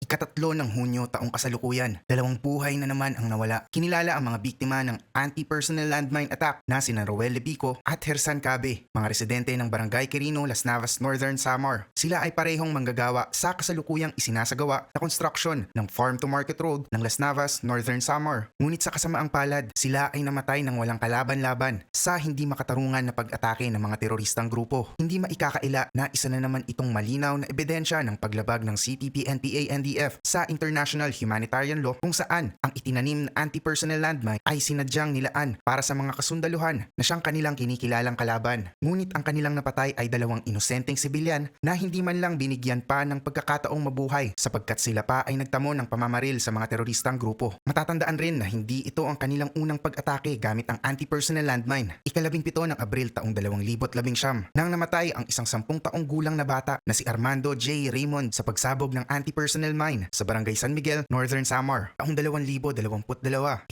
Ikatatlo ng Hunyo taong kasalukuyan, dalawang buhay na naman ang nawala. Kinilala ang mga biktima ng anti-personnel landmine attack na sina Roel Lebico at Hersan Cabe, mga residente ng Barangay Quirino, Las Navas, Northern Samar. Sila ay parehong manggagawa sa kasalukuyang isinasagawa na construction ng Farm to Market Road ng Las Navas, Northern Samar. Ngunit sa kasamaang palad, sila ay namatay ng walang kalaban-laban sa hindi makatarungan na pag-atake ng mga teroristang grupo. Hindi maikakaila na isa na naman itong malinaw na ebidensya ng paglabag ng CPP-NPA-NDF sa international humanitarian law kung saan ang itinanim na anti-personnel landmine ay sinadyang nilaan para sa mga kasundaluhan na siyang kanilang kinikilalang kalaban. Ngunit ang kanilang napatay ay dalawang inosenteng sibilyan na hindi man lang binigyan pa ng pagkakataong mabuhay sapagkat sila pa ay nagtamo ng pamamaril sa mga teroristang grupo. Matatandaan rin na hindi ito ang kanilang unang pag-atake gamit ang anti-personnel landmine. Ikalabing-pito ng Abril taong 2019 nang namatay ang isang 10 taong gulang na bata na si Armando J. Raymond sa pagsabog ng anti-personnel mine sa Barangay San Miguel, Northern Samar. Taong 2022,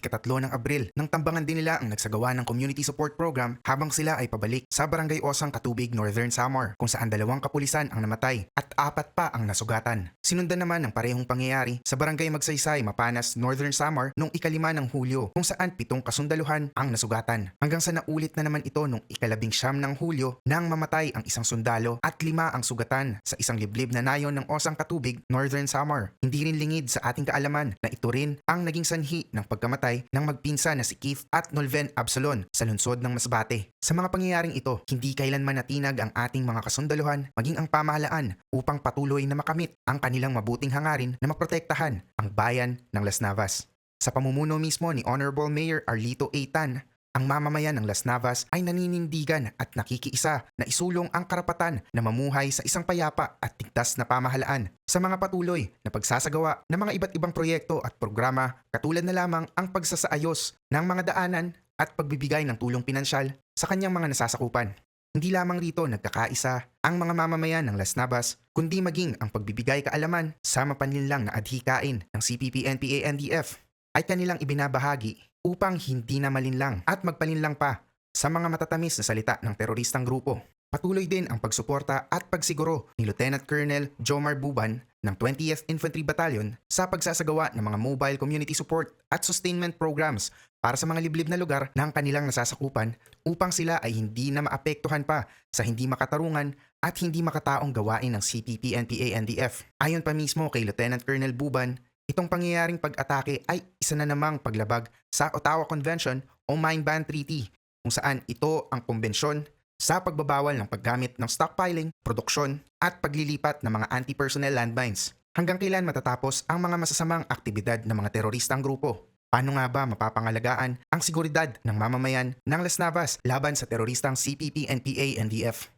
ikatatlo ng Abril, nang tambangan din nila ang nagsagawa ng community support program habang sila ay pabalik sa Barangay Osang Katubig, Northern Samar, kung saan 2 kapulisan ang namatay at 4 pa ang nasugatan. Sinundan naman ng parehong pangyayari sa Barangay Magsaysay, Mapanas, Northern Samar noong ika-5 ng Hulyo, kung saan 7 kasundaluhan ang nasugatan. Hanggang sa naulit na naman ito noong ika-19 ng Hulyo nang mamatay ang isang sundalo at 5 ang sugatan sa isang liblib na nayon ng Osang Katubig, Northern Samar. Hindi rin lingid sa ating kaalaman na ito rin ang naging sanhi ng pagkamatay ng magpinsan na si Keith at Nolven Absalon sa lungsod ng Masbate. Sa mga pangyayaring ito, hindi kailanman natinag ang ating mga kasundaluhan maging ang pamahalaan upang patuloy na makamit ang kanilang mabuting hangarin na maprotektahan ang bayan ng Las Navas. Sa pamumuno mismo ni Honorable Mayor Arlito A. Tan, ang mamamayan ng Las Navas ay naninindigan at nakikiisa na isulong ang karapatan na mamuhay sa isang payapa at ligtas na pamahalaan sa mga patuloy na pagsasagawa ng mga iba't ibang proyekto at programa katulad na lamang ang pagsasaayos ng mga daanan at pagbibigay ng tulong pinansyal sa kanyang mga nasasakupan. Hindi lamang rito nagkakaisa ang mga mamamayan ng Las Navas, kundi maging ang pagbibigay kaalaman sa mapanlinlang na adhikain ng CPP-NPA-NDF ay kanilang ibinabahagi upang hindi na malinlang at magpalinlang pa sa mga matatamis na salita ng teroristang grupo. Patuloy din ang pagsuporta at pagsiguro ni Lieutenant Colonel Jomar Buban ng 20th Infantry Battalion sa pagsasagawa ng mga mobile community support at sustainment programs para sa mga liblib na lugar ng kanilang nasasakupan upang sila ay hindi na maapektuhan pa sa hindi makatarungan at hindi makataong gawain ng CPP-NPA-NDF. Ayon pa mismo kay Lieutenant Colonel Buban, itong pangyayaring pag-atake ay isa na namang paglabag sa Ottawa Convention o Mine Ban Treaty kung saan ito ang kumbensyon sa pagbabawal ng paggamit ng stockpiling, produksyon at paglilipat ng mga anti-personnel landmines. Hanggang kailan matatapos ang mga masasamang aktibidad ng mga teroristang grupo? Paano nga ba mapapangalagaan ang seguridad ng mamamayan ng Las Navas laban sa teroristang CPP-NPA-NDF?